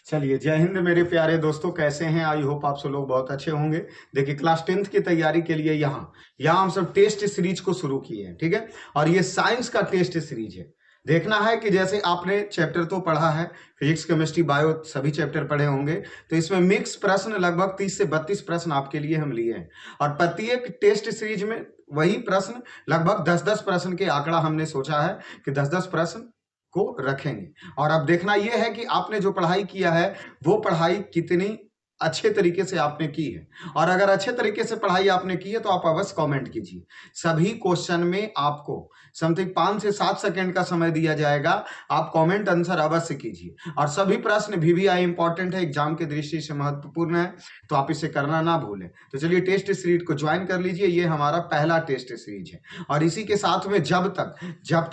चलिए, जय हिंद मेरे प्यारे दोस्तों, कैसे हैं? आई होप आप सब लोग बहुत अच्छे होंगे। देखिए, क्लास 10th की तैयारी के लिए यहाँ हम सब टेस्ट सीरीज को शुरू किए हैं, ठीक है। और ये साइंस का टेस्ट सीरीज है। देखना है कि जैसे आपने चैप्टर तो पढ़ा है, फिजिक्स केमिस्ट्री बायो सभी चैप्टर पढ़े होंगे, तो इसमें मिक्स प्रश्न लगभग 30 से 32 प्रश्न आपके लिए हम लिए हैं। और प्रत्येक टेस्ट सीरीज में वही प्रश्न, लगभग 10-10 प्रश्न के आंकड़ा हमने सोचा है कि 10-10 प्रश्न को रखेंगे। और अब देखना यह है कि आपने जो पढ़ाई किया है वो पढ़ाई कितनी अच्छे तरीके से आपने की है। और अगर अच्छे तरीके से पढ़ाई आपने की है तो आप अवश्य कमेंट कीजिए। सभी क्वेश्चन में आपको समथिंग 5 से 7 सेकंड का समय दिया जाएगा। आप कमेंट आंसर अवश्य कीजिए। और सभी प्रश्न VVI इंपॉर्टेंट है, एग्जाम की दृष्टि से महत्वपूर्ण है, तो आप इसे करना ना भूलें। तो चलिए, टेस्ट सीरीज को ज्वाइन कर लीजिए। ये हमारा पहला टेस्ट सीरीज है। और इसी के साथ में जब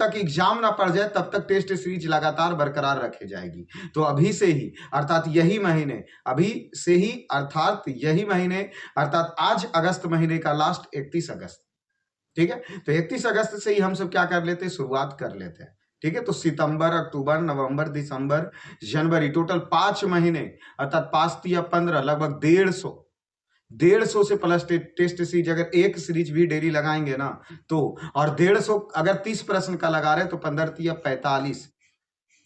तक एग्जाम ना पड़ जाए तब तक टेस्ट सीरीज लगातार बरकरार रखी जाएगी। तो अभी से ही अर्थात यही महीने अर्थात आज अगस्त महीने का लास्ट 31 अगस्त, ठीक है। तो 31 अगस्त से ही हम सब क्या कर लेते हैं, शुरुआत कर लेते हैं, ठीक है। तो सितंबर, अक्टूबर, नवंबर, दिसंबर, जनवरी, टोटल 5 महीने अर्थात 5 या 15, लगभग 150 से प्लस टेस्ट सीरीज। अगर एक सीरीज भी डेली लगाएंगे ना तो, और 150 अगर 30 प्रश्न का लगा रहे तो 15 या 45,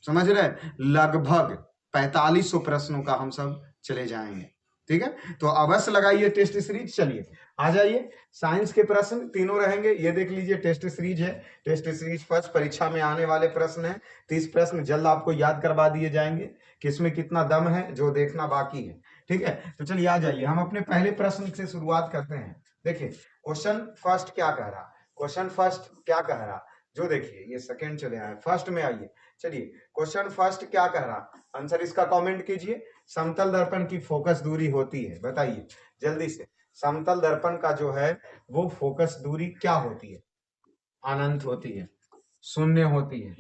समझ रहे, लगभग 4500 प्रश्नों का हम सब चले जाएंगे, ठीक है। तो अवश्य लगाइए टेस्ट सीरीज। चलिए आ जाइए, साइंस के प्रश्न तीनों रहेंगे। ये देख लीजिए, टेस्ट सीरीज है। टेस्ट सीरीज फर्स्ट परीक्षा में आने वाले प्रश्न है। 30 प्रश्न जल्द आपको याद करवा दिए जाएंगे कि इसमें कितना दम है, जो देखना बाकी है, ठीक है। तो चलिए आ जाइए, हम अपने पहले प्रश्न से शुरुआत करते हैं। देखिए, क्वेश्चन फर्स्ट क्या कह रहा, जो देखिए ये सेकंड चले आए, फर्स्ट में आइए। चलिए, क्वेश्चन फर्स्ट क्या कह रहा, आंसर इसका कमेंट कीजिए। समतल दर्पण की फोकस दूरी होती है, बताइए जल्दी से। समतल दर्पण का जो है वो फोकस दूरी क्या होती है? अनंत होती है, शून्य होती है,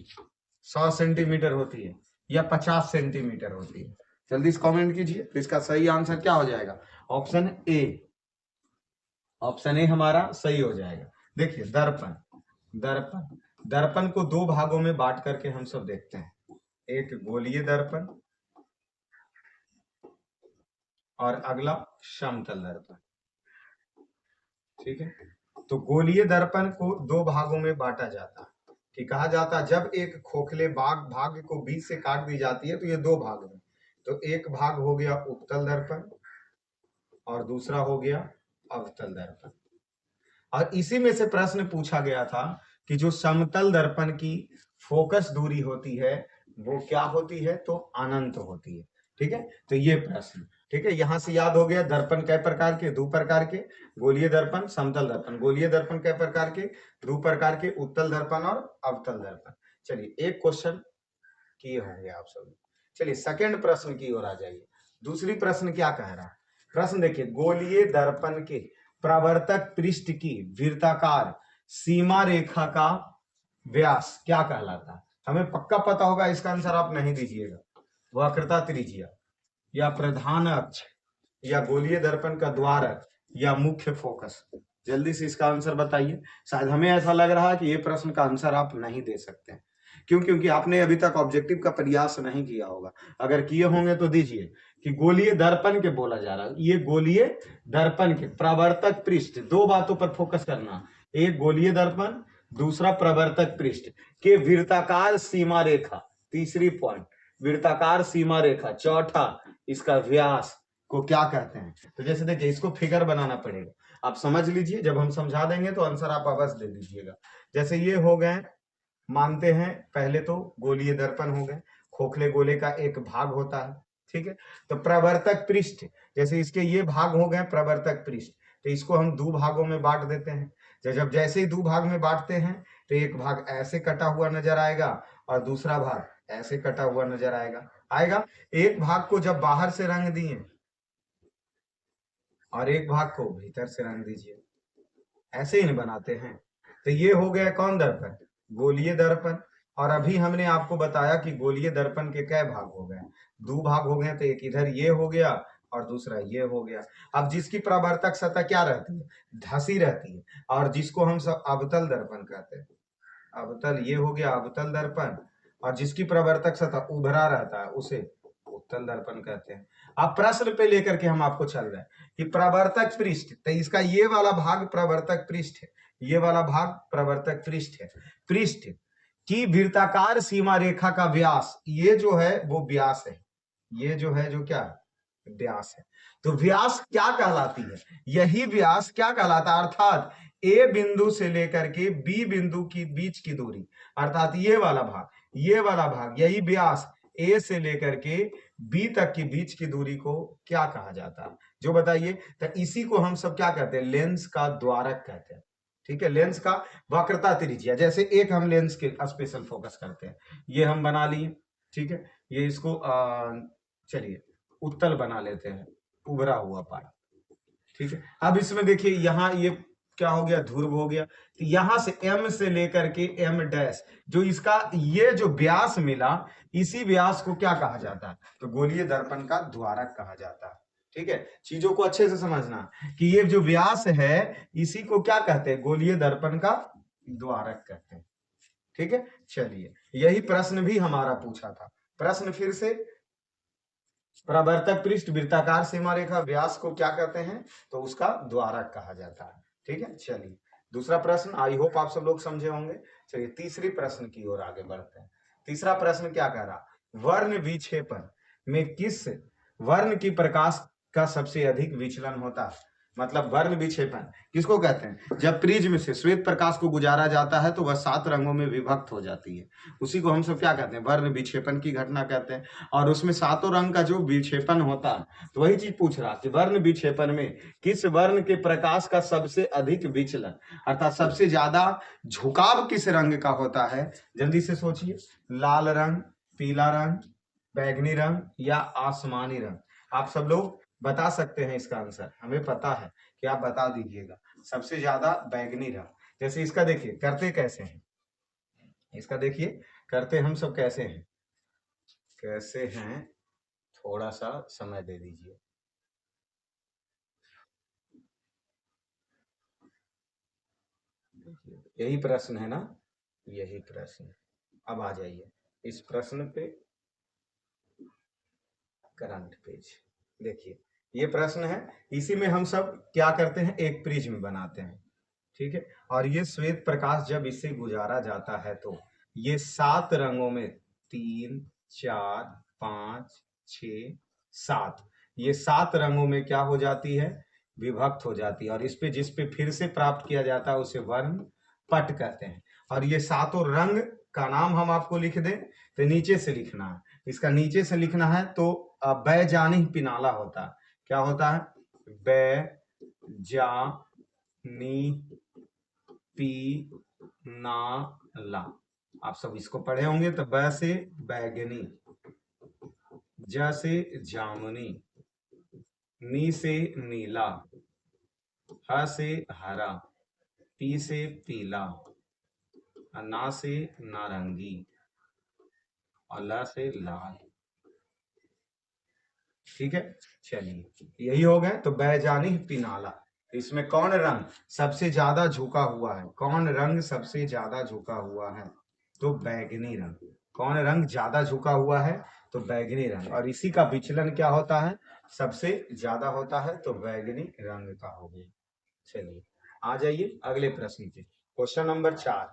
100 सेंटीमीटर होती है, या 50 सेंटीमीटर होती है? जल्दी से कमेंट कीजिए। तो इसका सही आंसर क्या हो जाएगा? ऑप्शन ए हमारा सही हो जाएगा। देखिए, दर्पण को दो भागों में बांट करके हम सब देखते हैं, एक गोलीय दर्पण और अगला समतल दर्पण, ठीक है। तो गोलीय दर्पण को दो भागों में बांटा जाता है, कि कहा जाता है जब एक खोखले भाग को बीच से काट दी जाती है तो ये दो भाग में, तो एक भाग हो गया उत्तल दर्पण और दूसरा हो गया अवतल दर्पण। और इसी में से प्रश्न पूछा गया था कि जो समतल दर्पण की फोकस दूरी होती है वो क्या होती है? तो अनंत होती है, ठीक है। तो ये प्रश्न, ठीक है, यहां से याद हो गया। दर्पण कै प्रकार के? दो प्रकार के, गोलीय दर्पण, समतल दर्पण। गोलीय दर्पण कै प्रकार के? दो प्रकार के, उत्तल दर्पण और अवतल दर्पण। चलिए, एक क्वेश्चन किए होंगे आप सब। चलिए, सेकंड प्रश्न की ओर आ जाइए। दूसरी प्रश्न क्या कह रहा है? प्रश्न देखिए, गोलीय दर्पण के प्रवर्तक पृष्ठ की वृत्ताकार सीमा रेखा का व्यास क्या कहलाता है? हमें पक्का पता होगा, इसका आंसर आप नहीं दीजिएगा। वक्रता त्रिज्या, या प्रधान अक्ष, या गोलीय दर्पण का द्वार अक्ष, या मुख्य फोकस? जल्दी से इसका आंसर बताइए। शायद हमें ऐसा लग रहा है कि ये प्रश्न का आंसर आप नहीं दे सकते हैं। क्यों? क्योंकि आपने अभी तक ऑब्जेक्टिव का प्रयास नहीं किया होगा। अगर किए होंगे तो दीजिए कि गोलीय दर्पण के बोला जा रहा है, ये गोलीय दर्पण के प्रवर्तक पृष्ठ, दो बातों पर फोकस करना, एक गोलीय दर्पण, दूसरा प्रवर्तक पृष्ठ के वृत्ताकार सीमा रेखा, तीसरी पॉइंट वृत्ताकार सीमा रेखा, चौथा इसका व्यास को क्या कहते हैं? तो जैसे देखिए, इसको फिगर बनाना पड़ेगा, आप समझ लीजिए। जब हम समझा देंगे तो आंसर आप अवश्य दे दीजिएगा। जैसे ये हो गए, मानते हैं पहले तो गोलीय दर्पण हो गए, खोखले गोले का एक भाग होता है, ठीक है। तो प्रवर्तक पृष्ठ, जैसे इसके ये भाग हो गए प्रवर्तक पृष्ठ, तो इसको हम दो भागों में बांट देते हैं। जब जैसे ही दो भाग में बांटते हैं तो एक भाग ऐसे कटा हुआ नजर आएगा और दूसरा भाग ऐसे कटा हुआ नजर आएगा। एक भाग को जब बाहर से रंग दिए और एक भाग को भीतर से रंग दीजिए, ऐसे ही बनाते हैं। तो ये हो गया कौन दर्पण? गोलीय दर्पण। और अभी हमने आपको बताया कि गोलीय दर्पण के कै भाग हो गए? दो भाग हो गए। तो एक इधर ये हो गया और दूसरा ये हो गया। अब जिसकी प्रवर्तक सतह क्या रहती है? धसी रहती है, और जिसको हम सब अवतल दर्पण कहते हैं। अवतल, ये हो गया अवतल दर्पण। और जिसकी प्रवर्तक सतह उभरा रहता है उसे उत्तल दर्पण कहते हैं। अब प्रश्न पे लेकर के हम आपको चल रहे हैं कि प्रवर्तक पृष्ठ, तो इसका ये वाला भाग प्रवर्तक पृष्ठ है, ये वाला भाग प्रवर्तक पृष्ठ है। पृष्ठ की वृत्ताकार सीमा रेखा का व्यास, ये जो है वो व्यास है, ये जो है जो क्या व्यास है। तो व्यास क्या कहलाती है, यही व्यास क्या कहलाता है, अर्थात ए बिंदु से लेकर के बी बिंदु की बीच की दूरी, अर्थात ये वाला भाग, ये वाला भाग, यही व्यास ए से लेकर के बी तक की बीच की दूरी को क्या कहा जाता है, जो बताइए। तो इसी को हम सब क्या कहते हैं, लेंस का द्वारक कहते हैं। ठीक है, लेंस का वक्रता त्रिज्या, जैसे एक हम लेंस के स्पेशल फोकस करते हैं, ये हम बना लिए। ठीक है, ये इसको चलिए उत्तल बना लेते हैं, उभरा हुआ पारा। ठीक है, अब इसमें देखिए यहाँ ये क्या हो गया, ध्रुव हो गया। तो यहां से एम से लेकर के एम डैश, जो इसका ये जो व्यास मिला, इसी व्यास को क्या कहा जाता है, तो गोलीय दर्पण का द्वारक कहा जाता है। ठीक है, चीजों को अच्छे से समझना कि ये जो व्यास है इसी को क्या कहते हैं, गोलीय दर्पण का द्वारक कहते हैं। ठीक है, चलिए यही प्रश्न भी हमारा पूछा था। प्रश्न फिर से, प्रवर्तक पृष्ठ वृत्ताकार सीमा रेखा व्यास को क्या कहते हैं, तो उसका द्वारक कहा जाता है। ठीक है, चलिए दूसरा प्रश्न, आई होप आप सब लोग समझे होंगे। चलिए तीसरी प्रश्न की ओर आगे बढ़ते हैं। तीसरा प्रश्न क्या कह रहा, वर्ण विक्षेपण में किस वर्ण की प्रकाश का सबसे अधिक विचलन होता है, मतलब वर्ण विक्षेपण किसको कहते हैं, जब प्रिज्म से श्वेत प्रकाश को गुजारा जाता है तो वह 7 रंगों में विभक्त हो जाती है, उसी को हम सब क्या कहते हैं, वर्ण विक्षेपण की घटना कहते हैं। और उसमें 7 रंग का जो विक्षेपण होता है, तो वही चीज पूछ रहा कि वर्ण विक्षेपण में किस वर्ण के प्रकाश का सबसे अधिक विचलन, अर्थात सबसे ज्यादा झुकाव किस रंग का होता है, जल्दी से सोचिए। लाल रंग, पीला रंग, बैगनी रंग या आसमानी रंग, आप सब लोग बता सकते हैं इसका आंसर, हमें पता है कि आप बता दीजिएगा। सबसे ज्यादा बैगनी रंग। जैसे इसका देखिए करते कैसे हैं, इसका देखिए करते हम सब कैसे हैं, कैसे हैं, थोड़ा सा समय दे दीजिए। यही प्रश्न है ना, यही प्रश्न। अब आ जाइए इस प्रश्न पे, करंट पेज देखिए, ये प्रश्न है, इसी में हम सब क्या करते हैं, एक प्रिज्म बनाते हैं। ठीक है, और ये श्वेत प्रकाश जब इससे गुजारा जाता है तो ये 7 रंगों में 3 4 5 6 7, ये 7 रंगों में क्या हो जाती है, विभक्त हो जाती है। और इस पे जिस पे फिर से प्राप्त किया जाता है उसे वर्ण पट कहते हैं। और ये 7 रंग का नाम हम आपको लिख दें तो नीचे से लिखना है, इसका नीचे से लिखना है तो बैजानी पिनाला होता है, क्या होता है, बैजानी पिनाला। आप सब इसको पढ़े होंगे। तो ब से बैगनी, ज से जामुनी, नी से नीला, ह से हरा, पी से पीला, ना से नारंगी और ल से लाल। ठीक है, चलिए यही हो गए। तो बैजानी पिनाला, इसमें कौन रंग सबसे ज्यादा झुका हुआ है, कौन रंग सबसे ज्यादा झुका हुआ है, तो बैगनी रंग। कौन रंग ज्यादा झुका हुआ है, तो बैगनी रंग। और इसी का विचलन क्या होता है, सबसे ज्यादा होता है, तो बैगनी रंग का हो गया। चलिए आ जाइए अगले प्रश्न पे, क्वेश्चन नंबर 4।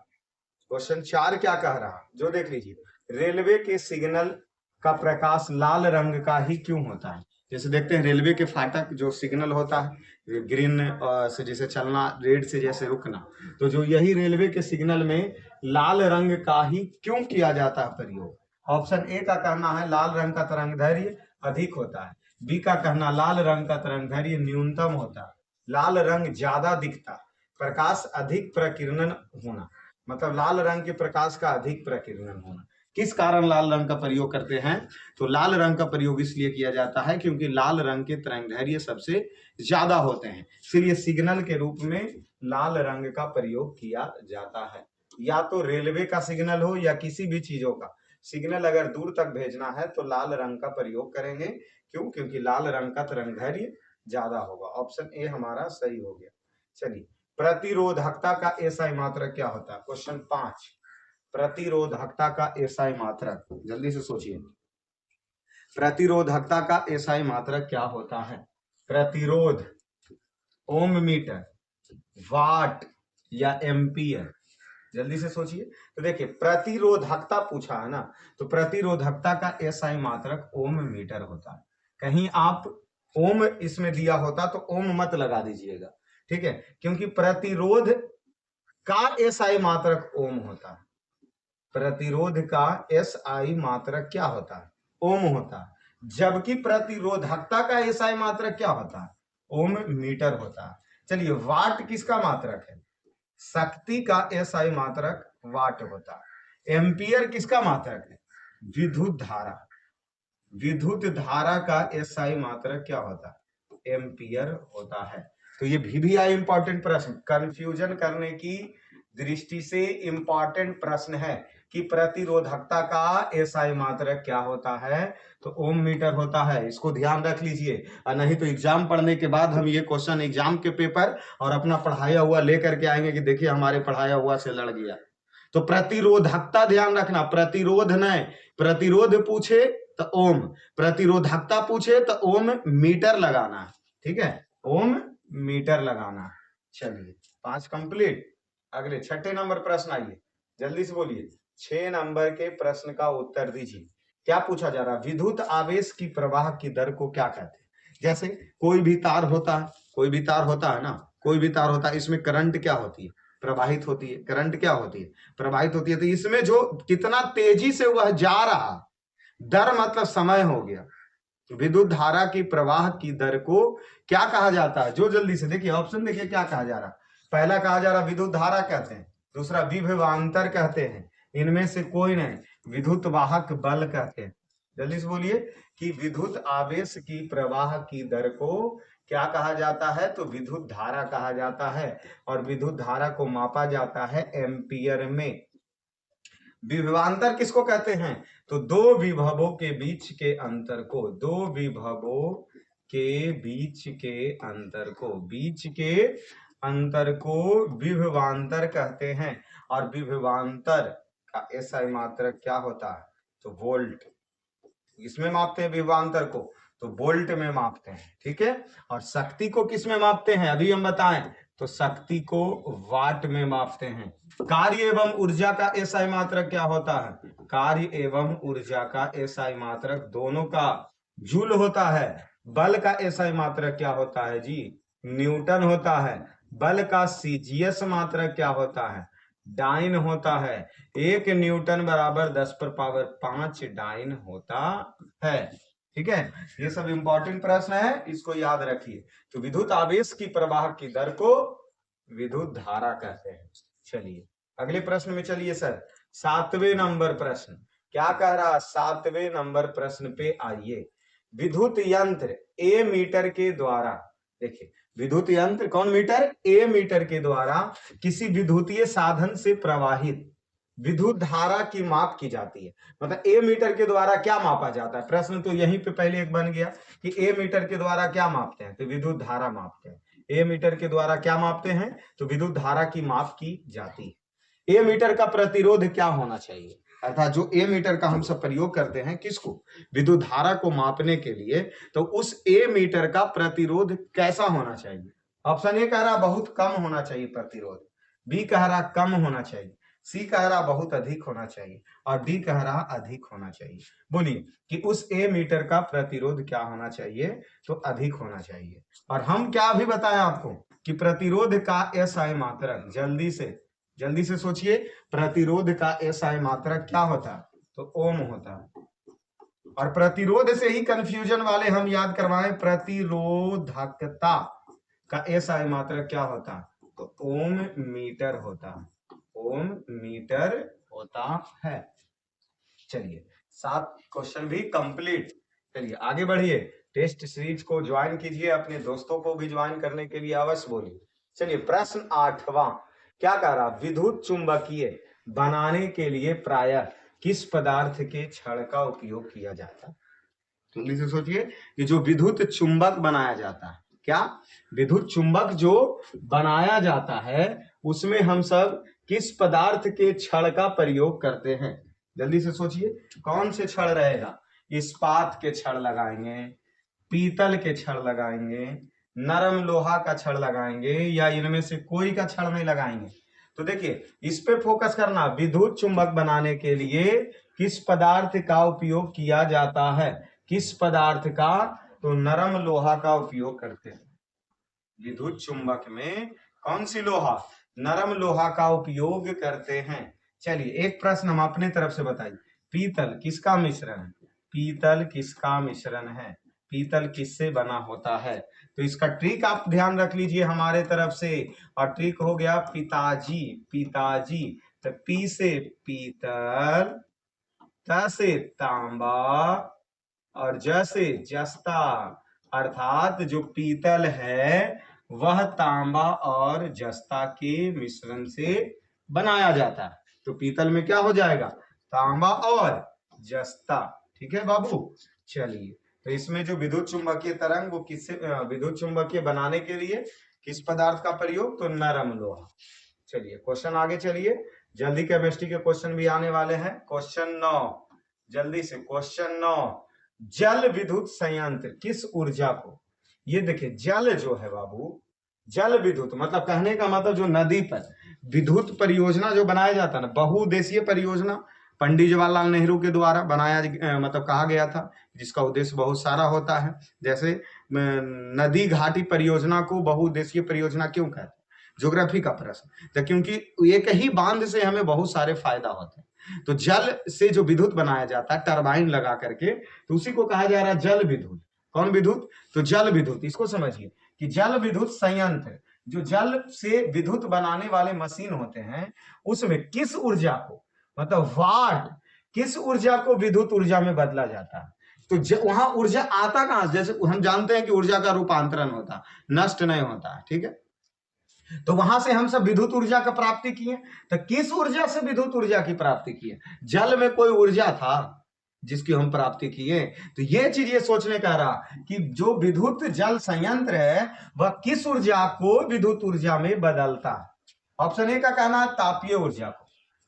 क्वेश्चन 4 क्या कह रहा, जो देख लीजिए, रेलवे के सिग्नल का प्रकाश लाल रंग का ही क्यों होता है। जैसे देखते हैं रेलवे के फाटक जो सिग्नल होता है, ग्रीन से जैसे चलना, रेड से जैसे रुकना, तो जो यही रेलवे के सिग्नल में लाल रंग का ही क्यों किया जाता है प्रयोग। ऑप्शन ए का कहना है लाल रंग का तरंगदैर्घ्य अधिक होता है, बी का कहना लाल रंग का तरंगदैर्घ्य न्यूनतम होता है, लाल रंग ज्यादा दिखता, प्रकाश अधिक प्रकीर्णन होना, मतलब लाल रंग के प्रकाश का अधिक प्रकीर्णन होना। किस कारण लाल रंग का प्रयोग करते हैं, तो लाल रंग का प्रयोग इसलिए किया जाता है क्योंकि लाल रंग के तरंगदैर्घ्य सबसे ज्यादा होते हैं, इसलिए सिग्नल के रूप में लाल रंग का प्रयोग किया जाता है। या तो रेलवे का सिग्नल हो या किसी भी चीजों का सिग्नल अगर दूर तक भेजना है तो लाल रंग का प्रयोग करेंगे, क्यों, क्योंकि लाल रंग का तरंगदैर्घ्य ज्यादा होगा। ऑप्शन ए हमारा सही हो गया। चलिए, प्रतिरोधकता का एसआई मात्रक क्या होता है, क्वेश्चन 5। प्रतिरोधकता का एसआई मात्रक, जल्दी से सोचिए। प्रतिरोधकता का एसआई मात्रक क्या होता है? प्रतिरोध ओम मीटर, वाट या एम्पियर? जल्दी से सोचिए। तो देखिए प्रतिरोधकता पूछा है ना, तो प्रतिरोधकता का एसआई मात्रक ओम मीटर होता है। कहीं आप ओम इसमें दिया होता तो ओम मत लगा दीजिएगा, ठीक है, क्योंकि प्रतिरोध का एसआई मात्रक ओम होता है। प्रतिरोध का एसआई मात्रक क्या होता है? ओम होता है। जबकि प्रतिरोधकता का एसआई मात्रक क्या होता है? ओम मीटर होता है। चलिए वाट किसका मात्रक है? शक्ति का एसआई मात्रक वाट होता है। एम्पियर किसका मात्रक है? विद्युत धारा। विद्युत धारा का एसआई मात्रक क्या होता है? एम्पियर होता है। तो ये भी आई इंपॉर्टेंट प्रश्न, कंफ्यूजन करने की दृष्टि से इंपॉर्टेंट प्रश्न है कि प्रतिरोधकता का एसआई मात्रक क्या होता है? तो ओम मीटर होता है। इसको ध्यान रख लीजिए, और नहीं तो एग्जाम पढ़ने के बाद हम ये क्वेश्चन एग्जाम के पेपर और अपना पढ़ाया हुआ लेकर के आएंगे कि देखिए हमारे पढ़ाया हुआ से लड़ गया। तो प्रतिरोधकता ध्यान रखना, प्रतिरोध नहीं, प्रतिरोध पूछे तो ओम, प्रतिरोधकता पूछे तो ओम मीटर लगाना, ठीक है, ओम मीटर लगाना। चलिए 5 कंप्लीट। अगले 6 नंबर प्रश्न आइए, जल्दी से बोलिए। 6 नंबर के प्रश्न का उत्तर दीजिए। क्या पूछा जा रहा है? विद्युत आवेश की प्रवाह की दर को क्या कहते हैं? जैसे कोई भी तार होता है, कोई भी तार होता है ना, कोई भी तार होता है, इसमें करंट क्या होती है? प्रवाहित होती है। करंट क्या होती है? प्रवाहित होती है। तो इसमें जो कितना तेजी से वह जा रहा, दर मतलब समय हो गया। विद्युत धारा की प्रवाह की दर को क्या कहा जाता है? जो जल्दी से देखिए ऑप्शन देखिए क्या कहा जा रहा। पहला कहा जा रहा विद्युत धारा कहते हैं, दूसरा विभवांतर कहते हैं, इनमें से कोई नहीं, विद्युत वाहक बल कहते हैं। जल्दी से बोलिए कि विद्युत आवेश की प्रवाह की दर को क्या कहा जाता है? तो विद्युत धारा कहा जाता है, और विद्युत धारा को मापा जाता है एम्पियर में। विभवांतर किसको कहते हैं? तो दो विभवों के बीच के अंतर को, दो विभवों के बीच के अंतर को, बीच के अंतर को विभवांतर कहते हैं। और विभवांतर का एसआई मात्रक क्या होता है? तो वोल्ट। इसमें मापते हैं विभवांतर को, तो वोल्ट में मापते हैं, ठीक है। और शक्ति को किस में मापते हैं? अभी हम बताएं, तो शक्ति को वाट में मापते हैं। कार्य एवं ऊर्जा का एसआई मात्रक क्या होता है? कार्य एवं ऊर्जा का एसआई मात्रक दोनों का जूल होता है। बल का एसआई मात्रक क्या होता है जी? न्यूटन होता है। बल का सीजीएस मात्रक क्या होता है? डाइन होता है। 1 न्यूटन बराबर 10⁵ डाइन होता है, ठीक है। ये सब इंपॉर्टेंट प्रश्न है, इसको याद रखिए। तो विद्युत आवेश की प्रवाह की दर को विद्युत धारा कहते हैं। चलिए अगले प्रश्न में चलिए सर। 7वें नंबर प्रश्न क्या कह रहा? 7वें नंबर प्रश्न पे आइए। विद्युत यंत्र ए मीटर के द्वारा, देखिए विद्युत यंत्र कौन मीटर? ए मीटर के द्वारा किसी विद्युतीय साधन से प्रवाहित विद्युत धारा की माप की जाती है। मतलब ए मीटर के द्वारा क्या मापा जाता है? प्रश्न तो यहीं पे पहले एक बन गया कि ए मीटर के द्वारा क्या मापते हैं? तो विद्युत धारा मापते हैं। ए मीटर के द्वारा क्या मापते हैं? तो विद्युत धारा की माप की जाती है। ए मीटर का प्रतिरोध क्या होना चाहिए? अर्थात जो ए मीटर का हम सब प्रयोग करते हैं किसको? विद्युत धारा को मापने के लिए, तो उस ए मीटर का प्रतिरोध कैसा होना चाहिए? ऑप्शन ए कह रहा बहुत कम होना चाहिए प्रतिरोध, बी कह रहा कम होना चाहिए, सी कह रहा बहुत अधिक होना चाहिए, और डी कह रहा अधिक होना चाहिए। बोलिए कि उस ए मीटर का प्रतिरोध क्या होना चाहिए? तो अधिक होना चाहिए। और हम क्या भी बताएं आपको कि प्रतिरोध का एसआई मात्रक, जल्दी से सोचिए, प्रतिरोध का एसआई मात्रक क्या होता है? तो ओम होता है। और प्रतिरोध से ही कंफ्यूजन वाले हम याद करवाएं, प्रतिरोधकता का एसआई मात्रक क्या होता है? तो ओम मीटर होता है, ओम मीटर होता है। चलिए 7 क्वेश्चन भी कंप्लीट। चलिए आगे बढ़िए, टेस्ट सीरीज को ज्वाइन कीजिए, अपने दोस्तों को भी ज्वाइन करने के लिए अवश्य बोलिए। चलिए प्रश्न 8वां क्या कह रहा? विद्युत चुंबकीय बनाने के लिए प्रायः किस पदार्थ के छड़ का उपयोग किया जाता है? जल्दी से सोचिए कि जो विद्युत चुंबक बनाया जाता है, क्या विद्युत चुंबक जो बनाया जाता है उसमें हम सब किस पदार्थ के छड़ का प्रयोग करते हैं? जल्दी से सोचिए कौन से छड़ रहेगा? इस्पात के छड़ लगाएंगे, पीतल के छड़ लगाएंगे, नरम लोहा का छड़ लगाएंगे, या इनमें से कोई का छड़ नहीं लगाएंगे? तो देखिए इस पे फोकस करना, विद्युत चुंबक बनाने के लिए किस पदार्थ का उपयोग किया जाता है? किस पदार्थ का? तो नरम लोहा का उपयोग करते हैं। विद्युत चुंबक में कौन सी लोहा? नरम लोहा का उपयोग करते हैं। चलिए एक प्रश्न हम अपने तरफ से बताइए, पीतल किसका मिश्रण है? पीतल किसका मिश्रण है? पीतल किससे बना होता है? तो इसका ट्रिक आप ध्यान रख लीजिए हमारे तरफ से, और ट्रिक हो गया पिताजी, पिताजी। तो पी से पीतल, त से तांबा, और ज से जस्ता, अर्थात जो पीतल है वह तांबा और जस्ता के मिश्रण से बनाया जाता है। तो पीतल में क्या हो जाएगा? तांबा और जस्ता। ठीक है बाबू। चलिए तो इसमें जो विद्युत चुंबकीय तरंग वो किससे, विद्युत चुंबकीय बनाने के लिए किस पदार्थ का प्रयोग? तो नरम लोहा। चलिए क्वेश्चन आगे चलिए, जल्दी केमिस्ट्री के क्वेश्चन भी आने वाले हैं। क्वेश्चन 9, जल्दी से क्वेश्चन 9, जल विद्युत संयंत्र किस ऊर्जा को, ये देखिए जल जो है बाबू, जल विद्युत मतलब कहने का मतलब जो नदी पर विद्युत परियोजना जो बनाया जाता है ना, बहुउद्देशीय परियोजना पंडित जवाहरलाल नेहरू के द्वारा बनाया मतलब कहा गया था, जिसका उद्देश्य बहुत सारा होता है। जैसे नदी घाटी परियोजना को बहुउद्देशीय परियोजना क्यों कहते हैं? ज्योग्राफी का प्रश्न। तो क्योंकि एक ही बांध से हमें बहुत सारे फायदा होते हैं। तो जल से जो विद्युत बनाया जाता है टरबाइन लगा करके, तो उसी को कहा जा रहा है जल विद्युत। कौन विद्युत? तो जल विद्युत। इसको समझिए कि जल विद्युत संयंत्र, जो जल से विद्युत बनाने वाले मशीन होते हैं, उसमें किस ऊर्जा को, मतलब वाट, किस ऊर्जा को विद्युत ऊर्जा में बदला जाता है? तो वहां ऊर्जा आता कहां? जैसे हम जानते हैं कि ऊर्जा का रूपांतरण होता है, नष्ट नहीं होता है। ठीक है, तो वहां से हम सब विद्युत ऊर्जा का प्राप्ति किए। तो किस ऊर्जा से विद्युत ऊर्जा की प्राप्ति किए? जल में कोई ऊर्जा था जिसकी हम प्राप्ति किए। तो ये चीज ये सोचने का रहा कि जो विद्युत जल संयंत्र है वह किस ऊर्जा को विद्युत ऊर्जा में बदलता है। ऑप्शन ए का कहना है तापीय ऊर्जा को,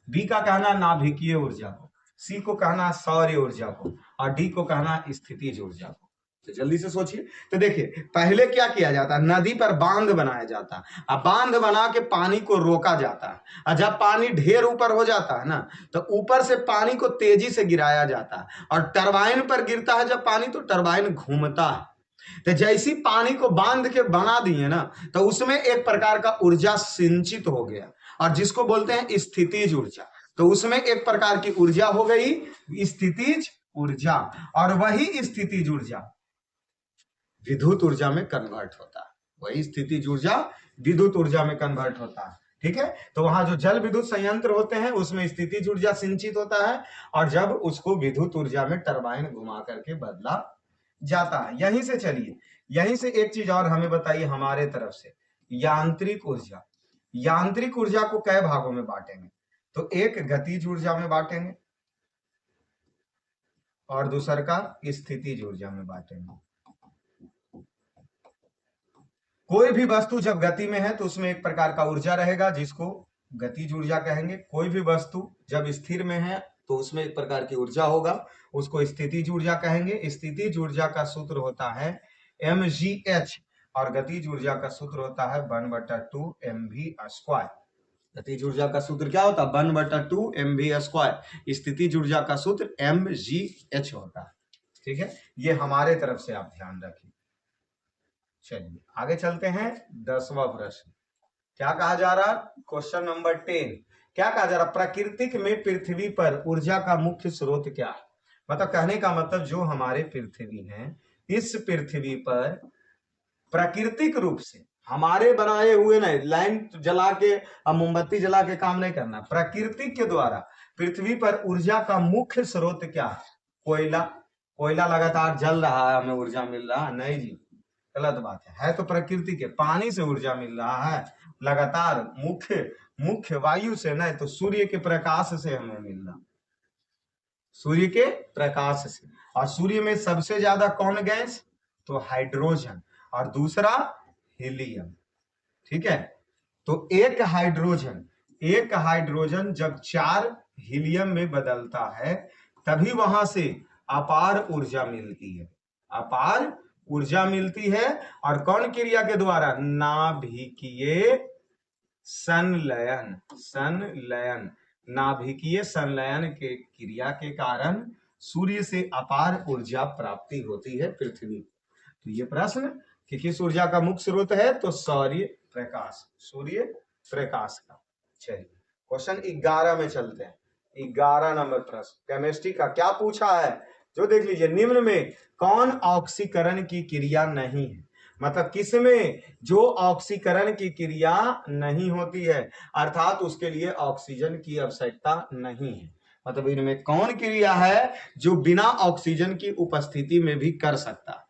बी का कहना है नाभिकीय ऊर्जा को, सी को कहना है सौर्य ऊर्जा को, और डी को कहना है स्थितिज ऊर्जा को। तो जल्दी से सोचिए। तो देखिए पहले क्या किया जाता है, नदी पर बांध बनाया जाता है, अब बांध बना के पानी को रोका जाता है, और जब पानी ढेर ऊपर हो जाता है ना, तो ऊपर से पानी को तेजी से गिराया जाता है, और टरबाइन पर गिरता है जब पानी, तो टरबाइन घूमता है। तो जैसी पानी को बांध के बना दिए ना, तो उसमें एक प्रकार का ऊर्जा सिंचित हो गया, और जिसको बोलते हैं स्थितिज ऊर्जा। तो उसमें एक प्रकार की ऊर्जा हो गई स्थितिज ऊर्जा, और वही स्थितिज ऊर्जा विद्युत ऊर्जा में कन्वर्ट होता है। वही स्थितिज ऊर्जा विद्युत ऊर्जा में कन्वर्ट होता है। ठीक है, तो वहां जो जल विद्युत संयंत्र होते हैं उसमें स्थितिज ऊर्जा सिंचित होता है, और जब उसको विद्युत ऊर्जा में टरबाइन घुमा करके बदला जाता है। यहीं से चलिए, यहीं से एक चीज और हमें बताइए हमारे तरफ से, यांत्रिक ऊर्जा। यांत्रिक ऊर्जा को कई भागों में बांटेंगे? तो एक गतिज ऊर्जा में बांटेंगे, और दूसर का स्थितिज ऊर्जा में बांटेंगे। कोई भी वस्तु जब गति में है तो उसमें एक प्रकार का ऊर्जा रहेगा जिसको गतिज ऊर्जा कहेंगे। कोई भी वस्तु जब स्थिर में है तो उसमें एक प्रकार की ऊर्जा होगा, उसको स्थितिज ऊर्जा कहेंगे। स्थितिज ऊर्जा का सूत्र होता है mgh, और गतिज ऊर्जा का सूत्र होता है 1/2 mv²। गतिज ऊर्जा का सूत्र क्या होता है? 1/2 mv²। स्थितिज ऊर्जा का सूत्र mgh होता है। ठीक है, ये हमारे तरफ से आप ध्यान रखिए। चलिए आगे चलते हैं। 10वां प्रश्न क्या कहा जा रहा? क्वेश्चन नंबर 10 क्या कहा जा रहा? प्राकृतिक में पृथ्वी पर ऊर्जा का मुख्य स्रोत क्या है? मतलब कहने का मतलब जो हमारे पृथ्वी है, इस पृथ्वी पर प्राकृतिक रूप से हमारे बनाए हुए नहीं, लाइन जला के और मोमबत्ती जला के काम नहीं करना। प्रकृति के द्वारा पृथ्वी पर ऊर्जा का मुख्य स्रोत क्या है? कोयला। कोयला लगातार जल रहा है, हमें ऊर्जा मिल रहा है? नहीं जी, गलत बात है तो प्रकृति के पानी से ऊर्जा मिल रहा है लगातार, मुख्य वायु से नहीं, तो सूर्य के प्रकाश से हमें मिल रहा, सूर्य के प्रकाश से। और सूर्य में सबसे ज्यादा कौन गैस? तो हाइड्रोजन, और दूसरा हीलियम। ठीक है, तो एक हाइड्रोजन जब 4 हीलियम में बदलता है तभी वहां से अपार ऊर्जा मिलती है, अपार ऊर्जा मिलती है। और कौन क्रिया के द्वारा? नाभिकीय संलयन, संलयन, नाभिकीय संलयन के क्रिया के कारण सूर्य से अपार ऊर्जा प्राप्ति होती है पृथ्वी। तो ये प्रश्न कि किस ऊर्जा का मुख्य स्रोत है, तो सूर्य प्रकाश, सूर्य प्रकाश का। चलिए क्वेश्चन 11 में चलते हैं। 11 नंबर प्रश्न केमिस्ट्री का क्या पूछा है, जो देख लीजिए, निम्न में कौन ऑक्सीकरण की क्रिया नहीं है, मतलब किसमें जो ऑक्सीकरण की क्रिया नहीं होती है, अर्थात उसके लिए ऑक्सीजन की आवश्यकता नहीं है। मतलब इनमें कौन क्रिया है जो बिना ऑक्सीजन की उपस्थिति में भी कर सकता है,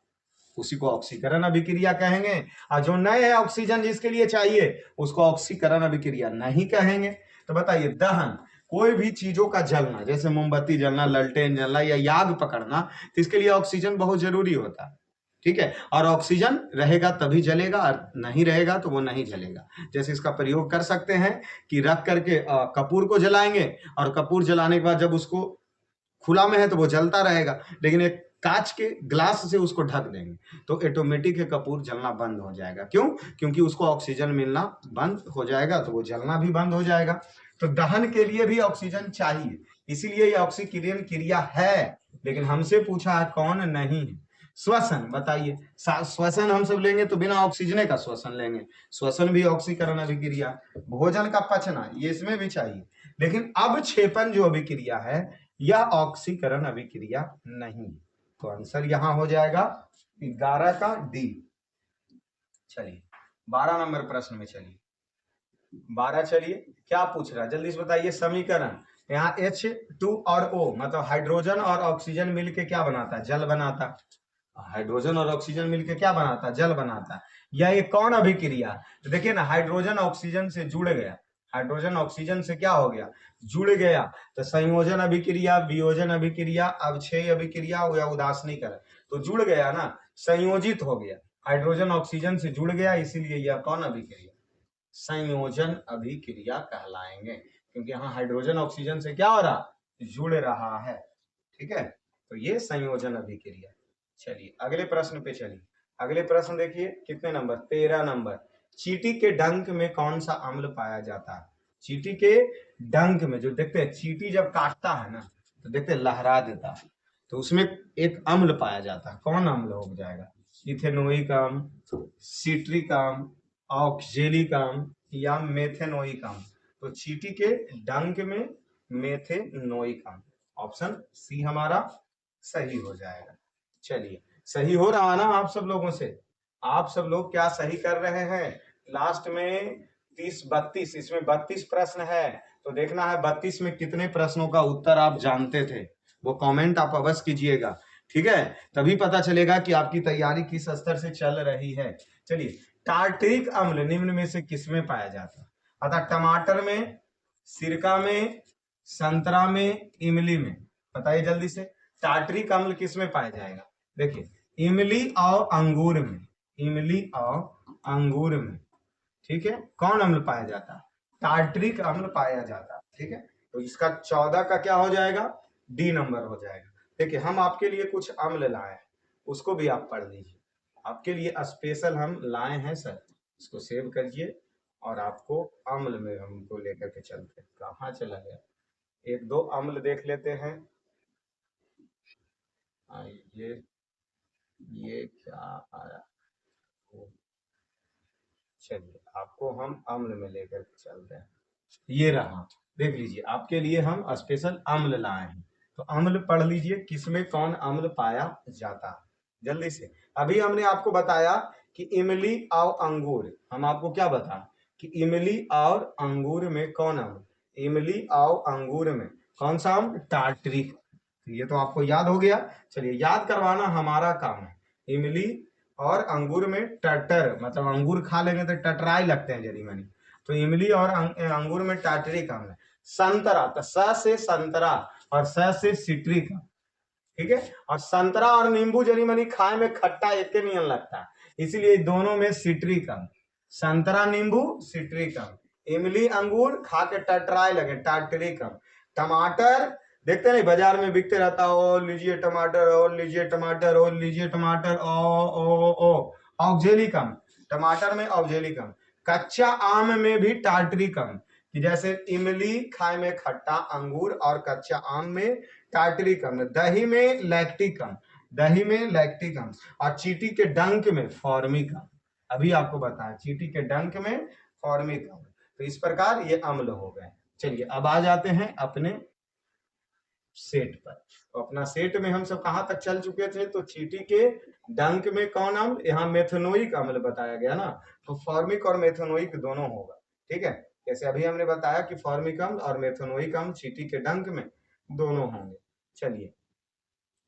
उसी को ऑक्सीकरण अभिक्रिया कहेंगे। और जो नए है ऑक्सीजन जिसके लिए चाहिए, उसको ऑक्सीकरण अभिक्रिया नहीं कहेंगे। तो बताइए, दहन, कोई भी चीजों का जलना, जैसे मोमबत्ती जलना, ललटेन जलना या याग पकड़ना, तो इसके लिए ऑक्सीजन बहुत जरूरी होता है, ठीक है। और ऑक्सीजन रहेगा तभी जलेगा, और नहीं रहेगा तो वो नहीं जलेगा। जैसे इसका प्रयोग कर सकते हैं कि रख करके कपूर को जलाएंगे, और कपूर जलाने के बाद जब उसको खुला में है तो वो जलता रहेगा, लेकिन एक कांच के ग्लास से उसको ढक देंगे तो ऑटोमेटिक है कपूर जलना बंद हो जाएगा। क्यों? क्योंकि उसको ऑक्सीजन मिलना बंद हो जाएगा, तो वो जलना भी बंद हो जाएगा। तो दहन के लिए भी ऑक्सीजन चाहिए, इसीलिए ये ऑक्सीकरण क्रिया है, लेकिन हमसे पूछा है कौन नहीं है। श्वसन, बताइए, श्वसन हम सब लेंगे तो बिना ऑक्सीजन का श्वसन लेंगे, श्वसन भी ऑक्सीकरण अभिक्रिया। भोजन का पचना, ये इसमें भी चाहिए, लेकिन अवक्षेपण जो अभिक्रिया है यह ऑक्सीकरण अभिक्रिया नहीं। तो आंसर यहां हो जाएगा 11 का डी। चलिए 12 नंबर प्रश्न में चलिए, 12 चलिए क्या पूछ रहा है जल्दी से बताइए। समीकरण, यहाँ H2 और O मतलब हाइड्रोजन और ऑक्सीजन मिलके क्या बनाता है? जल बनाता है। हाइड्रोजन और ऑक्सीजन मिलके क्या बनाता है? जल बनाता है। यह एक कौन अभिक्रिया? तो देखिए ना, हाइड्रोजन ऑक्सीजन से जुड़ गया, हाइड्रोजन ऑक्सीजन से क्या हो गया? जुड़ गया। तो संयोजन अभिक्रिया, वियोजन अभिक्रिया, अवक्षय अभिक्रिया या उदासीनीकरण, तो जुड़ गया ना, संयोजित हो गया, हाइड्रोजन ऑक्सीजन से जुड़ गया, इसीलिए यह कौन अभिक्रिया? संयोजन अभिक्रिया कहलाएंगे, क्योंकि यहाँ हाइड्रोजन ऑक्सीजन से क्या हो रहा? जुड़ रहा है, ठीक है। तो ये संयोजन अभिक्रिया। चलिए अगले प्रश्न पे चलिए। अगले प्रश्न देखिए कितने नंबर? 13 नंबर। चींटी के डंक में कौन सा अम्ल पाया जाता है? चींटी के डंक में, जो देखते हैं चींटी जब काटता है ना, तो देखते हैं लहरा देता है, तो उसमें एक अम्ल पाया जाता है। कौन अम्ल हो जाएगा? इथेनोइक अम्ल, सिट्रिक अम्ल, ऑक्जेलिक अम्ल या मेथेनोइक अम्ल। तो चींटी के डंक में मेथेनोइक अम्ल, ऑप्शन सी हमारा सही हो जाएगा। चलिए सही हो रहा ना आप सब लोगों से? आप सब लोग क्या सही कर रहे हैं? लास्ट में 30-32, इसमें 32 प्रश्न है, तो देखना है 32 में कितने प्रश्नों का उत्तर आप जानते थे, वो कमेंट आप अवश्य कीजिएगा, ठीक है। तभी पता चलेगा कि आपकी तैयारी किस स्तर से चल रही है। चलिए, टार्टरिक अम्ल निम्न में से किसमें पाया जाता है? अतः टमाटर में, सिरका में, संतरा में, इमली में, बताइए जल्दी से। टार्टरिक अम्ल किसमें पाया जाएगा? देखिए, इमली और अंगूर में, इमली और अंगूर में, ठीक है। कौन अम्ल पाया जाता है? टार्टरिक अम्ल पाया जाता है, ठीक है। तो इसका 14 का क्या हो जाएगा? डी नंबर हो जाएगा। देखिए हम आपके लिए कुछ अम्ल लाए हैं, उसको भी आप पढ़ लीजिए, आपके लिए स्पेशल हम लाए हैं सर, इसको सेव करिए। और आपको अम्ल में हमको लेकर के चलते हैं। कहाँ चला गया? एक दो अम्ल देख लेते हैं। ये क्या आया? चलिए आपको हम अम्ल में लेकर के चलते हैं। ये रहा, देख लीजिए आपके लिए हम स्पेशल अम्ल लाए हैं। तो अम्ल पढ़ लीजिए, किसमें कौन अम्ल पाया जाता है जल्दी से। अभी हमने आपको बताया कि इमली और अंगूर, हम आपको क्या बताएं कि इमली और अंगूर में कौन अम्ल? इमली और अंगूर में कौन सा अम्ल? टार्टरिक। ये तो आपको याद हो गया। चलिए याद करवाना हमारा काम है। इमली और अंगूर में टटर, मतलब अंगूर खा लेंगे तो टटराई लगते हैं जरी मनी, तो इमली और अंगूर में टार्टरिक अम्ल है। संतरा, तो स से संतरा और स से सिट्रिक, ठीक है। और संतरा और नींबू जरी मनी खाए में खट्टा एक नियन लगता है, इसीलिए दोनों में सिट्रिक अम्ल। संतरा नींबू सिट्रिक अम्ल, इमली अंगूर खा के टटराए लगे टार्टरिक अम्ल। टमाटर देखते नहीं बाजार में बिकते रहता, और लीजिए टमाटर, और लीजिए टमाटर, और लीजिए टमाटर, ओ ऑक्जेलिकम, टमाटर में ऑक्जेलिकम। कच्चा आम में भी टार्टरिकम, कि जैसे इमली खाए में खट्टा, अंगूर और कच्चा आम में टार्टरिकम। दही में लैक्टिकम, दही में लैक्टिकम। और चींटी के डंक में फॉर्मिकम, अभी आपको बताया चींटी के डंक में फॉर्मिकम। तो इस प्रकार ये अम्ल हो गए। चलिए अब आ जाते हैं अपने सेट पर। तो अपना सेट में हम सब कहां तक चल चुके थे, तो चींटी के डंक में कौन अम्ल, यहाँ मेथनोइक अम्ल बताया गया ना, तो फॉर्मिक और मेथनोइक दोनों होगा। ठीक है, जैसे अभी हमने बताया कि फॉर्मिक अम्ल और मेथनोइक अम्ल चींटी के डंक में दोनों होंगे। चलिए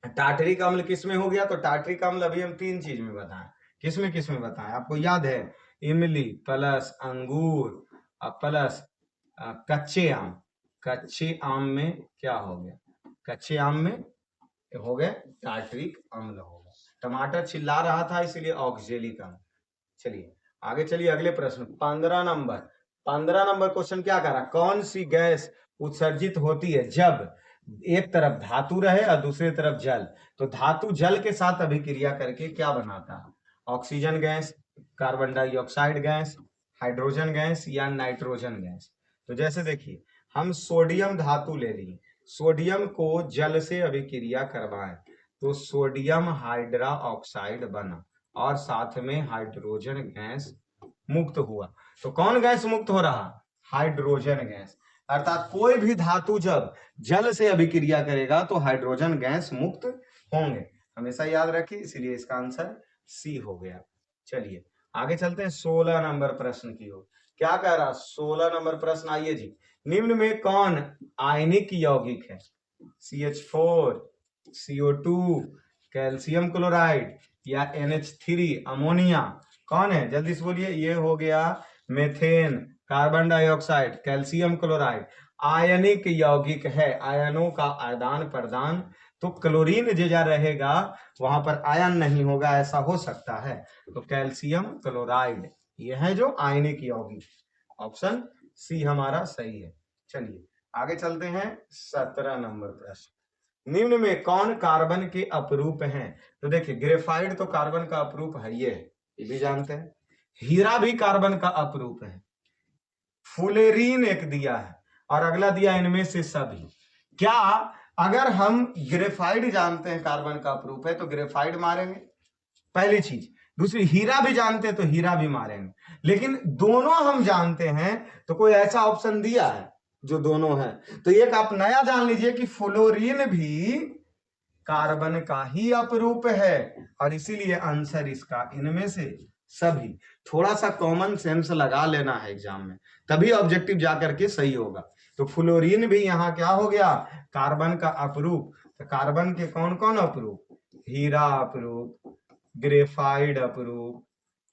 टार्टरिक अम्ल किस में हो गया, तो टार्टरिक अम्ल अभी हम 3 चीज में बताएं। किस में बताएं, आपको याद है, इमली प्लस अंगूर प्लस कच्चे आम। कच्चे आम में क्या हो गया, कच्चे आम में हो गए टार्टरिक अम्ल हो गया। टमाटर चिल्ला रहा था इसलिए ऑक्जेलिक अम्ल। चलिए आगे चलिए अगले प्रश्न 15 नंबर क्वेश्चन क्या कह रहा, कौन सी गैस उत्सर्जित होती है जब एक तरफ धातु रहे और दूसरी तरफ जल। तो धातु जल के साथ अभिक्रिया करके क्या बनाता है, oxygen gas, carbon dioxide gas, hydrogen gas या नाइट्रोजन गैस। तो जैसे देखिए हम सोडियम धातु ले लिए, सोडियम को जल से अभिक्रिया करवाएं तो सोडियम हाइड्रा ऑक्साइड बना और साथ में हाइड्रोजन गैस मुक्त हुआ। तो कौन गैस मुक्त हो रहा, हाइड्रोजन गैस। अर्थात कोई भी धातु जब जल से अभिक्रिया करेगा तो हाइड्रोजन गैस मुक्त होंगे, हमेशा याद रखिए, इसलिए इसका आंसर सी हो गया। चलिए आगे चलते हैं 16 नंबर प्रश्न की ओर। क्या कह रहा 16 नंबर प्रश्न, आइए जी, निम्न में कौन आयनिक यौगिक है, CH4, CO2, कैल्शियम क्लोराइड या NH3 अमोनिया, कौन है जल्दी से बोलिए। ये हो गया methane, carbon dioxide, calcium chloride. आयनिक यौगिक है, आयनों का आदान प्रदान, तो क्लोरीन जेजा रहेगा वहां पर आयन नहीं होगा, ऐसा हो सकता है, तो कैल्शियम क्लोराइड ये है जो आयनिक यौगिक। ऑप्शन सी हमारा सही है। चलिए आगे चलते हैं 17 नंबर प्रश्न, निम्न में कौन कार्बन के अपरूप हैं। तो देखिए ग्रेफाइड तो कार्बन का अपरूप है, ये भी जानते हैं। हीरा भी कार्बन का अपरूप है। फुलेरीन एक दिया है और अगला दिया इनमें से सभी। क्या अगर हम ग्रेफाइड जानते हैं कार्बन का अपरूप है तो ग्रेफाइड मारेंगे, पहली चीज। दूसरी हीरा भी जानते हैं तो हीरा भी मारेंगे, लेकिन दोनों हम जानते हैं तो कोई ऐसा ऑप्शन दिया है जो दोनों है। तो एक आप नया जान लीजिए कि फ्लोरीन भी कार्बन का ही अपरूप है और इसीलिए आंसर इसका इनमें से सभी। थोड़ा सा कॉमन सेंस लगा लेना है एग्जाम में, तभी ऑब्जेक्टिव जाकर के सही होगा। तो फ्लोरीन भी यहाँ क्या हो गया, कार्बन का अपरूप। तो कार्बन के कौन कौन अपरूप, हीरा अपरूप, ग्रेफाइड अपरूप,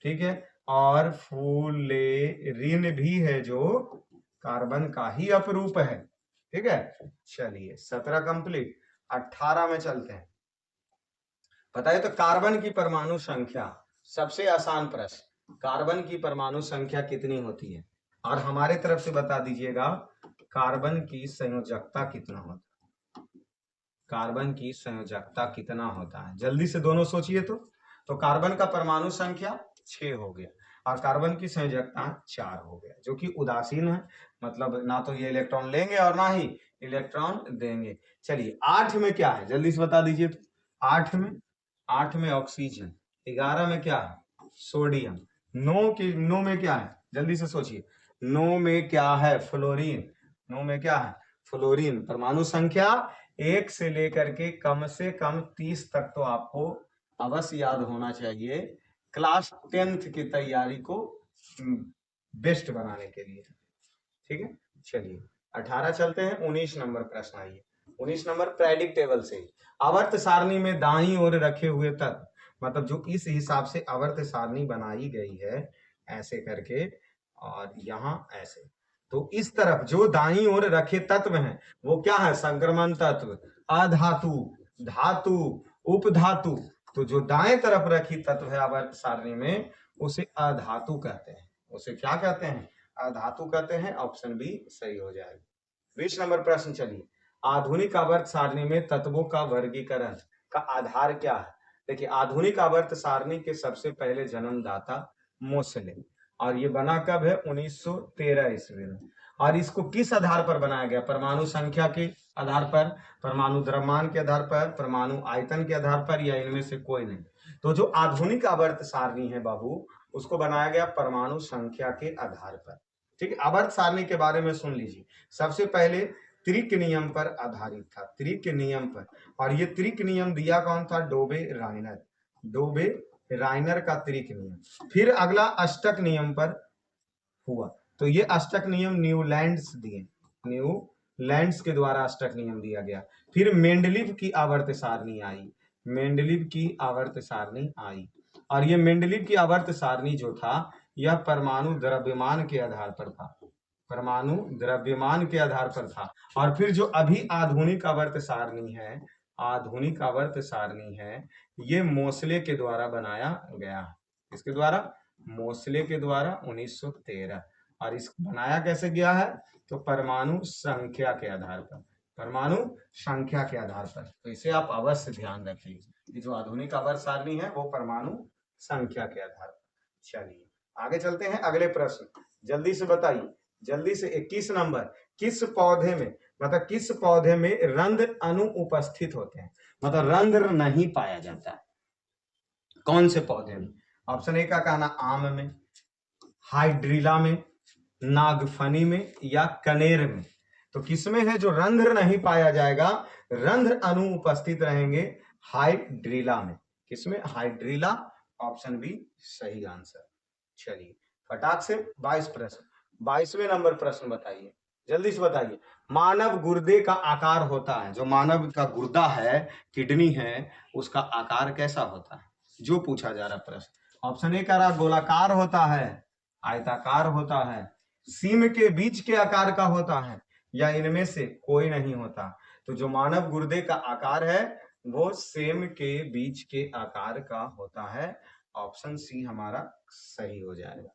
ठीक है, और फुलेरिन भी है जो कार्बन का ही अपरूप है। ठीक है, चलिए 17 कंप्लीट। 18 में चलते हैं। बताइए तो कार्बन की परमाणु संख्या, सबसे आसान प्रश्न, कार्बन की परमाणु संख्या कितनी होती है, और हमारे तरफ से बता दीजिएगा कार्बन की संयोजकता कितना होता है। कार्बन की संयोजकता कितना होता है, जल्दी से दोनों सोचिए। तो कार्बन का परमाणु संख्या 6 हो गया और कार्बन की संयोजकता 4 हो गया, जो कि उदासीन है, मतलब ना तो ये इलेक्ट्रॉन लेंगे और ना ही इलेक्ट्रॉन देंगे। चलिए 8 में क्या है, जल्दी से बता दीजिए। तो 8 में ऑक्सीजन, 11 में क्या है, सोडियम, 9 में क्या है, जल्दी से सोचिए। 9 में क्या है, फ्लोरीन। 9 में क्या है, फ्लोरीन। परमाणु संख्या 1 से लेकर के कम से कम 30 तक तो आपको अवश्य याद होना चाहिए, क्लास 10th की तैयारी को बेस्ट बनाने के लिए। ठीक है, चलिए 18 चलते हैं। 19 नंबर प्रश्न आइए। 19 नंबर प्रेडिक्ट टेबल से, आवर्त सारणी में दाईं ओर रखे हुए तत्व, मतलब जो इस हिसाब से आवर्त सारणी बनाई गई है ऐसे करके और यहाँ ऐसे, तो इस तरफ जो दाईं ओर रखे तत्व हैं वो क्या है, संक्रमण तत्व, अधातु, धातु, उपधातु। तो जो दाएं तरफ रखी तत्व है आवर्त सारणी में उसे अधातु कहते हैं, उसे क्या कहते हैं, अधातु कहते हैं। ऑप्शन बी सही हो जाएगा। 20 नंबर प्रश्न, चलिए आधुनिक आवर्त सारणी में तत्वों का वर्गीकरण का आधार क्या है? देखिए, आधुनिक आवर्त सारणी के सबसे पहले जन्मदाता मोसले, और ये बना कब है? 1913 ईस्वी में। और इसको किस आधार पर बनाया गया? परमाणु संख्या के आधार पर, परमाणु द्रव्यमान के आधार पर, परमाणु आयतन के आधार पर, या इनमें से कोई नहीं? तो जो आधुनिक आवर्त सारणी है बाबू, उसको बनाया गया परमाणु संख्या के आधार पर। ठीक है, आवर्त सारणी के बारे में सुन लीजिए। सबसे पहले त्रिक नियम पर आधारित था, त्रिक नियम पर। और ये त्रिक नियम दिया कौन था? डोबे राइनर, डोबे राइनर का त्रिक नियम। फिर अगला अष्टक नियम पर हुआ, तो ये अष्टक नियम न्यूलैंड्स दिए, न्यूलैंड्स के द्वारा अष्टक नियम दिया गया। फिर मेंडलीव की आवर्त सारणी आई, मेंडलीव की आवर्त सारणी आई। और ये मेंडलीव की आवर्त सारणी जो था, यह परमाणु द्रव्यमान के आधार पर था, परमाणु द्रव्यमान के आधार पर था। और फिर जो अभी आधुनिक आवर्त सारणी है, आधुनिक आवर्त सारणी है, ये मोसले के द्वारा बनाया गया है। इसके द्वारा? मोसले के द्वारा 1913। और इस बनाया कैसे गया है? तो परमाणु संख्या के आधार पर, परमाणु संख्या के आधार पर। तो इसे आप अवश्य ध्यान रखिए कि जो आधुनिक आवर्त सारणी है वो परमाणु संख्या के आधार पर। चलिए आगे चलते हैं, अगले प्रश्न जल्दी से बताइए, जल्दी से। 21 नंबर, किस पौधे में, मतलब किस पौधे में रंध्र अणु उपस्थित होते हैं, मतलब रंध्र नहीं पाया जाता है? कौन से पौधे में? ऑप्शन ए का कहना आम में, हाइड्रिला में, नागफनी में, या कनेर में। तो किसमें है जो रंध्र नहीं पाया जाएगा, रंध्र अणु उपस्थित रहेंगे? हाइड्रिला में। किसमें? हाइड्रिला, ऑप्शन बी सही आंसर। चलिए फटाक से 22 प्रश्न, 22वें नंबर प्रश्न बताइए, जल्दी से बताइए। मानव गुर्दे का आकार होता है, जो मानव का गुर्दा है, किडनी है, उसका आकार कैसा होता है? जो पूछा जा रहा प्रश्न। ऑप्शन ए का रहा गोलाकार होता है, आयताकार होता है, सीम के बीच के आकार का होता है, या इनमें से कोई नहीं होता? तो जो मानव गुर्दे का आकार है वो सेम के बीच के आकार का होता है, ऑप्शन सी हमारा सही हो जाएगा।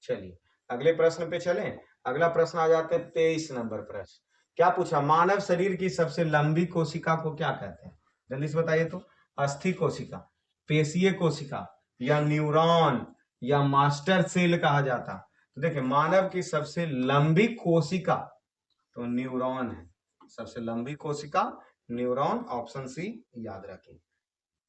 चलिए अगले प्रश्न पे चलें। अगला प्रश्न आ जाते हैं 23 नंबर प्रश्न। क्या पूछा? मानव शरीर की सबसे लंबी कोशिका को क्या कहते हैं? जल्दी से बताइए तो। अस्थि कोशिका, पेशीय कोशिका, या न्यूरॉन, या मास्टर सेल कहा जाता? तो देखिए मानव की सबसे लंबी कोशिका तो न्यूरॉन है, सबसे लंबी कोशिका न्यूरॉन, ऑप्शन सी याद रखिए।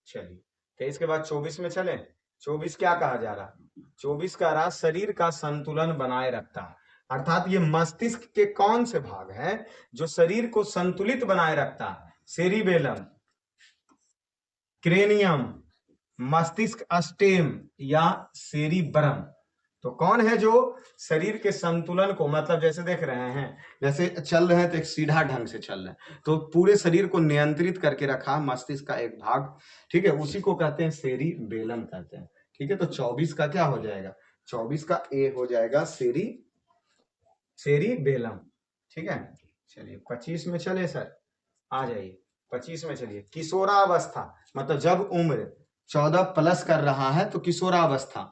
चलिए 23 के बाद 24 में चले। 24 क्या कहा जा रहा? 24 का रहा शरीर का संतुलन बनाए रखता है, अर्थात ये मस्तिष्क के कौन से भाग हैं जो शरीर को संतुलित बनाए रखता है? सेरिबेलम, क्रेनियम, मस्तिष्क अस्टेम, या सेरिब्रम। तो कौन है जो शरीर के संतुलन को, मतलब जैसे देख रहे हैं, जैसे चल रहे हैं तो एक सीधा ढंग से चल रहे हैं, तो पूरे शरीर को नियंत्रित करके रखा मस्तिष्क का एक भाग, ठीक है, उसी को कहते हैं सेरिबेलम कहते हैं। ठीक है, तो 24 का क्या हो जाएगा? 24 का ए हो जाएगा सेरिबेलम। ठीक है, चलिए 25 में चले सर, आ जाइए 25 में चलिए। किशोरावस्था, मतलब जब उम्र 14 प्लस कर रहा है तो किशोरावस्था।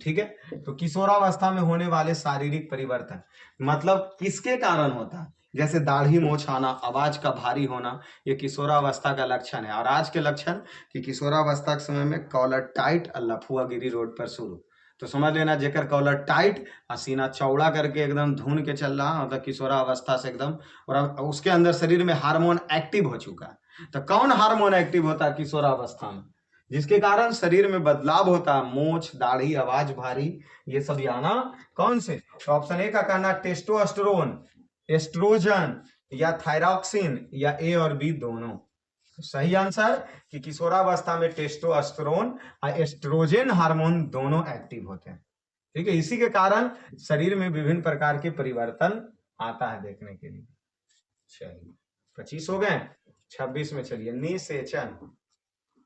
ठीक है, तो किशोरावस्था में होने वाले शारीरिक परिवर्तन मतलब किसके कारण होता है? जैसे दाढ़ी मोछ आना, आवाज का भारी होना, ये किशोरावस्था का लक्षण है। और आज के लक्षण कि किशोरावस्था के समय में कॉलर टाइट और लफुआगिरी रोड पर शुरू। तो समझ लेना, जेकर कॉलर टाइट और सीना चौड़ा करके एकदम धुन के चल रहा, मतलब किशोरावस्था से एकदम, और उसके अंदर शरीर में हार्मोन एक्टिव हो चुका है। तो कौन हार्मोन एक्टिव होता है किशोरावस्था में? जिसके कारण शरीर में बदलाव होता है, मोछ, दाढ़ी, आवाज भारी, ये सब आना कौन से? तो ऑप्शन ए का कहना टेस्टोस्टेरोन, एस्ट्रोजन, या थायरॉक्सिन, या ए और बी दोनों। तो सही आंसर कि किशोरावस्था में टेस्टोस्टेरोन और एस्ट्रोजन हार्मोन दोनों एक्टिव होते हैं। ठीक है, इसी के कारण शरीर में विभिन्न प्रकार के परिवर्तन आता है देखने के लिए। चलिए 25 हो गए, 26 में चलिए। निषेचन,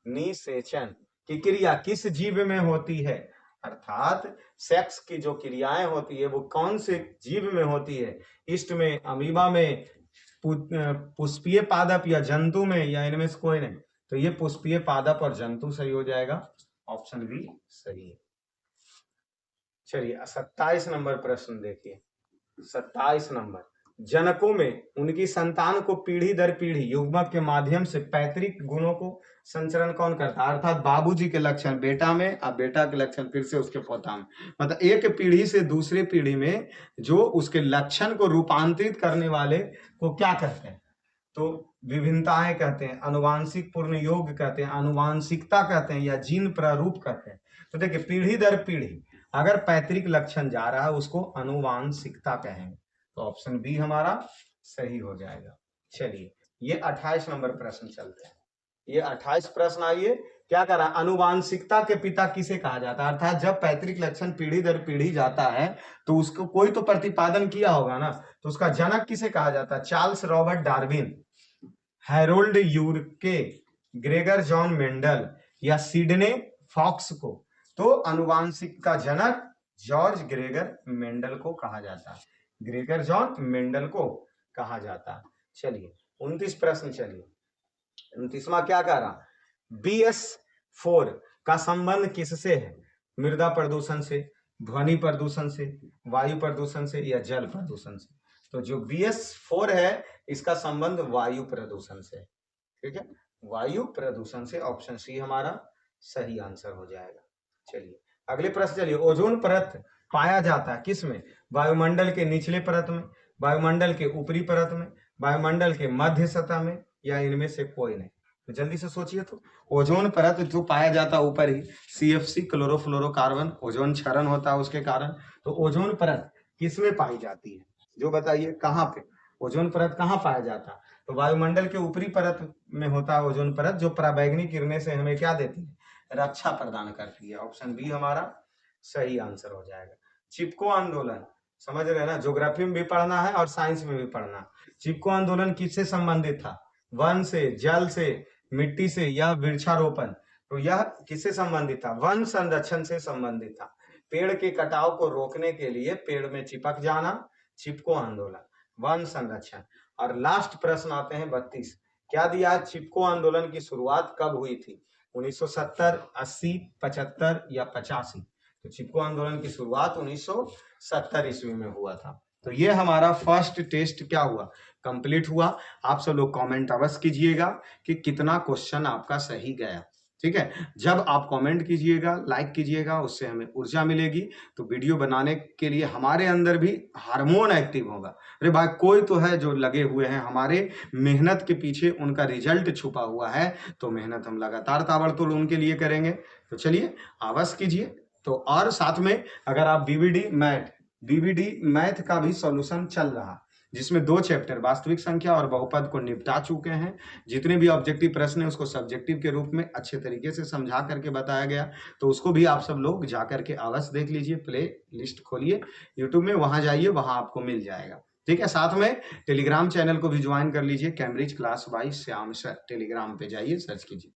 निषेचन की क्रिया किस जीव में होती है? अर्थात सेक्स की जो क्रियाएं होती है वो कौन से जीव में होती है? ईस्ट में, अमीबा में, पुष्पीय पादप, या जंतु में, या इनमें से कोई नहीं? तो ये पुष्पीय पादप और जंतु सही हो जाएगा, ऑप्शन बी सही है। चलिए 27 नंबर प्रश्न देखिए, 27 नंबर जनकों में उनकी संतान को पीढ़ी दर पीढ़ी युग्मक के माध्यम से पैतृक गुणों को संचरण कौन करता है? अर्थात बाबूजी के लक्षण बेटा में, अब बेटा के लक्षण फिर से उसके पोता में, मतलब एक पीढ़ी से दूसरी पीढ़ी में जो उसके लक्षण को रूपांतरित करने वाले को क्या कहते हैं? तो विभिन्नताएं कहते हैं, अनुवांशिक पूर्ण योग कहते हैं, अनुवांशिकता कहते हैं, या जीन प्रारूप कहते हैं। तो देखिए पीढ़ी दर पीढ़ी अगर पैतृक लक्षण जा रहा है उसको अनुवांशिकता कहेंगे। तो ऑप्शन बी हमारा सही हो जाएगा। चलिए ये 28 नंबर प्रश्न चलते हैं। ये 28 प्रश्न आइए, क्या करा? अनुवांशिकता के पिता किसे कहा जाता है? अर्थात जब पैतृक लक्षण पीढ़ी दर पीढ़ी जाता है तो उसको कोई तो प्रतिपादन किया होगा ना, तो उसका जनक किसे कहा जाता है? Charles Robert Darwin, Harold Urey, Gregor John Mendel या सिडने फॉक्स को? तो अनुवांशिक का जनक जॉर्ज ग्रेगर मेंडल को कहा जाता है, ग्रेगर जॉन मेंडल को कहा जाता है। चलिए 29 प्रश्न, चलिए 29वां क्या कह रहा? BS4 का संबंध किससे है? मृदा प्रदूषण से, ध्वनि प्रदूषण से, वायु प्रदूषण से या जल प्रदूषण से? तो जो BS4 है इसका संबंध वायु प्रदूषण से, ठीक है, वायु प्रदूषण से। ऑप्शन सी हमारा सही आंसर हो जाएगा। चलिए अगले प्रश्न, चलिए ओजोन परत पाया जाता है किस में? वायुमंडल के निचले परत में, वायुमंडल के ऊपरी परत में, वायुमंडल के मध्य सतह में, या इनमें से कोई नहीं? तो जल्दी से सोचिए। तो ओजोन परत जो पाया जाता है ऊपर ही, CFC क्लोरोफ्लोरोकार्बन, ओजोन क्षरण होता है उसके कारण। तो ओजोन परत किसमें पाई जाती है? जो बताइए कहाँ पे ओजोन परत कहाँ पाया जाता है? तो वायुमंडल के ऊपरी परत में होता है ओजोन परत, जो पराबैंगनी किरणें से हमें क्या देती है? रक्षा प्रदान करती है। ऑप्शन बी हमारा सही आंसर हो जाएगा। चिपको आंदोलन समझ रहे हैं ना, ज्योग्राफी में भी पढ़ना है और साइंस में भी पढ़ना है। चिपको आंदोलन किससे संबंधित था? वन से, जल से, मिट्टी से या वृक्षारोपण? तो यह किससे संबंधित था? वन संरक्षण से संबंधित था। पेड़ के कटाव को रोकने के लिए पेड़ में चिपक जाना, चिपको आंदोलन, वन संरक्षण। और लास्ट प्रश्न आते हैं 32, क्या दिया? चिपको आंदोलन की शुरुआत कब हुई थी? 1970, 80, 75 या 85? तो चिपको आंदोलन की शुरुआत 1970 ईस्वी में हुआ था। तो ये हमारा फर्स्ट टेस्ट क्या हुआ? कंप्लीट हुआ। आप सब लोग कमेंट अवश्य कीजिएगा कि कितना क्वेश्चन आपका सही गया, ठीक है। जब आप कमेंट कीजिएगा, लाइक कीजिएगा, उससे हमें ऊर्जा मिलेगी, तो वीडियो बनाने के लिए हमारे अंदर भी हार्मोन एक्टिव होगा। अरे भाई कोई तो है जो लगे हुए हैं, हमारे मेहनत के पीछे उनका रिजल्ट छुपा हुआ है, तो मेहनत हम लगातार ताबड़तोड़ उनके लिए करेंगे। तो चलिए अवश्य कीजिए। तो और साथ में अगर आप बीबीडी मैथ का भी सॉल्यूशन चल रहा, जिसमें 2 चैप्टर वास्तविक संख्या और बहुपद को निपटा चुके हैं। जितने भी ऑब्जेक्टिव प्रश्न है उसको सब्जेक्टिव के रूप में अच्छे तरीके से समझा करके बताया गया, तो उसको भी आप सब लोग जा करके अवश्य देख लीजिए। प्ले लिस्ट खोलिए यूट्यूब में, वहां जाइए, वहां आपको मिल जाएगा, ठीक है। साथ में टेलीग्राम चैनल को भी ज्वाइन कर लीजिए, Cambridge class by Shyam sir, Telegram पे जाइए, सर्च कीजिए।